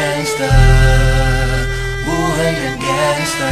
gangsta, buhay ng gangsta,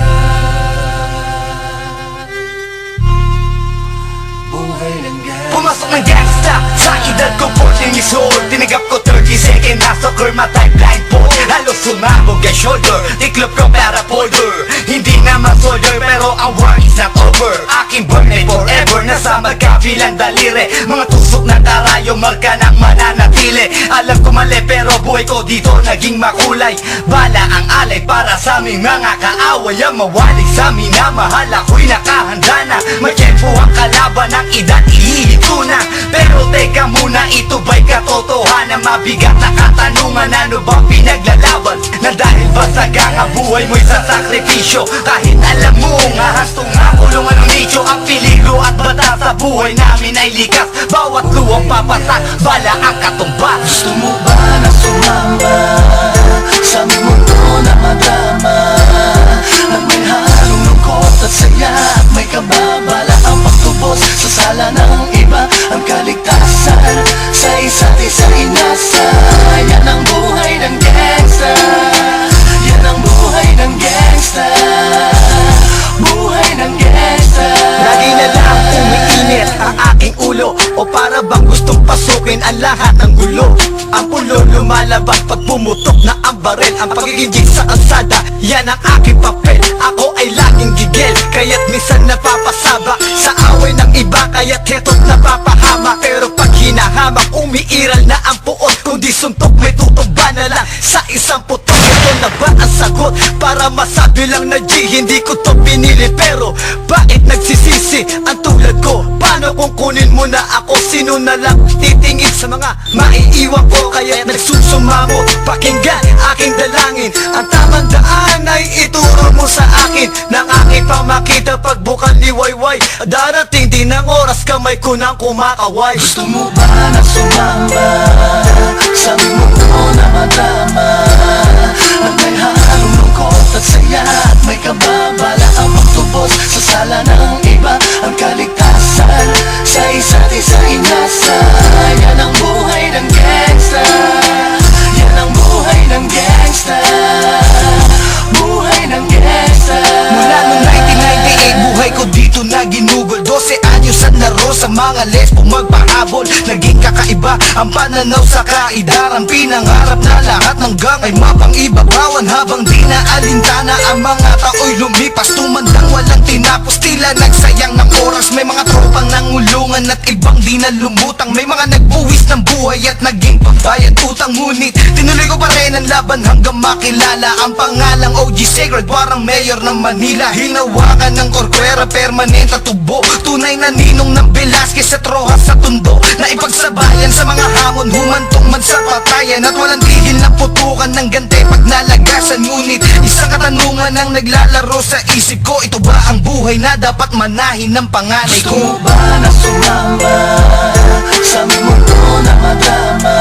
buhay ng gangsta. Pumasok ng gangsta sa edad ko 14 years old. Tinagap ko 30 second na soccer, matay blindfold. Halos sumabog ang shoulder, tiklop ko para folder. Hindi naman soldier pero ang war is not over. Aking burn ay forever, nasa magkabilang daliri. Mga tusok na tarayo, marka ng mananatili. Alam ko mali pero buhay ko dito naging makulay. Bala ang alay para sa aming mga kaaway. Ang mawalig sa minamahal, ako'y nakahanda na. May tempo ang kalaban ng edad, ihihito na. Pero teka muna, ito ba'y katotohanan? Mabigat na katanungan, ano ba pinaglalaban? Na dahil ba sagang ang buhay mo'y sa sakripisyo? Kahit alam mo nga hastong nga kulungan ng nicho. Ang peligro at bata sa buhay namin ay likas. Bawat luwang papasak, bala ang katumbas. Gusto mo ba na sumamba sa aming mundo na madrama? Nang may halong lungkot at saya at may kababala ang pagtubos sa sala ng iba. Ang kaligtasan sa isa't isa inasa. Yan ang buhay ng gangsta, yan ang buhay ng gangsta, buhay ng gangsta. Lagi na lang umiinit ang aking ulo, o para bang gustong pasukin ang lahat ng gulo. Ang pulo lumalabas pag pumutok na ang baril. Ang pagiging sa kalsada, yan ang aking papel. Ako ay laging gigil, kaya't minsan napapasaba sa away ng iba, kaya't heto't napapahama. Pero pag hinahamak, umiiral na ang puot. Kundi suntok, may tutumba na lang sa isang putok. Ito na ba ang sagot para masabi lang na G, hindi ko to pinili? Pero bakit nagsisisi ang tulad ko? Paano kung kunin mo na ako? Sino na lang titingin sa mga maiiwan ko? Kaya nagsusumamo, pakinggan aking dalangin. Ang tamang daan ay ituro mo sa akin. Nang aking pamakita pagbukan liwayway. Darating din ang oras, kamay ko nang kumakaway. Gusto mo ba na sumamba sa aming mundo na madrama? Nang may halong lungkot at saya at may kababala ang pagtubos sa sala ng iba. Ang kaligtasan sa isa't isa inasa. Yan ang buhay ng gangsta, yan ang buhay ng gangsta, buhay ng gangsta. Mula noong 1998, buhay ko dito na ginugol. 12 anyos at laro sa mga lesbo magpahabol. Naging kakaiba ang pananaw sa kaidaran. Pinangarap na lahat ng gang ay mapang-ibabawan. Habang di na alintana ang mga tao'y lumipas. Tumandang walang tinapos, tila nagsayang ng oras. May mga tropang nangulungan at ibang di na lumutang. May mga nagbuwis ng buhay at naging pambayad utang. Ngunit tinuloy ko pa rin ang laban hanggang makilala ang pangalang OG Sacred, parang mayor ng Manila. Hinawakan ng korkwera, permanent at tubo. Tunay na ninong ng Velasquez at Rojas sa tundo. Na ipagsabayan sa mga hamon, humantong man sa patayan. At walang tigil na putukan ng gante pag nalagasan. Ngunit isang katanungan ang naglalaro sa isip ko. Ito ba ang buhay na dapat manahin ng panganay ko? Gusto mo ba na sumamba sa aming mundo na madrama?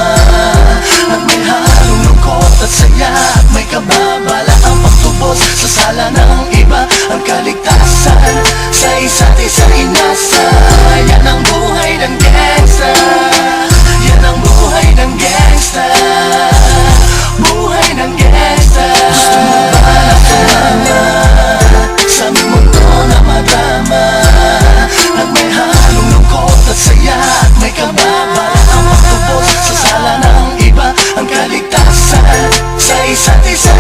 Nang may halong lungkot at saya at may kababala ang pagtubos sa sala ng iba. Ang kaligtasan sa isa't isa inasa. Yan ang buhay ng gangsta, yan ang buhay ng gangsta, buhay ng gangsta. Gusto mo ba na sumamba sa aming mundo na madrama? Nang may halong lungkot at saya at may kababala ang pagtubos sa sala ng iba. Ang kaligtasan sa isa't isa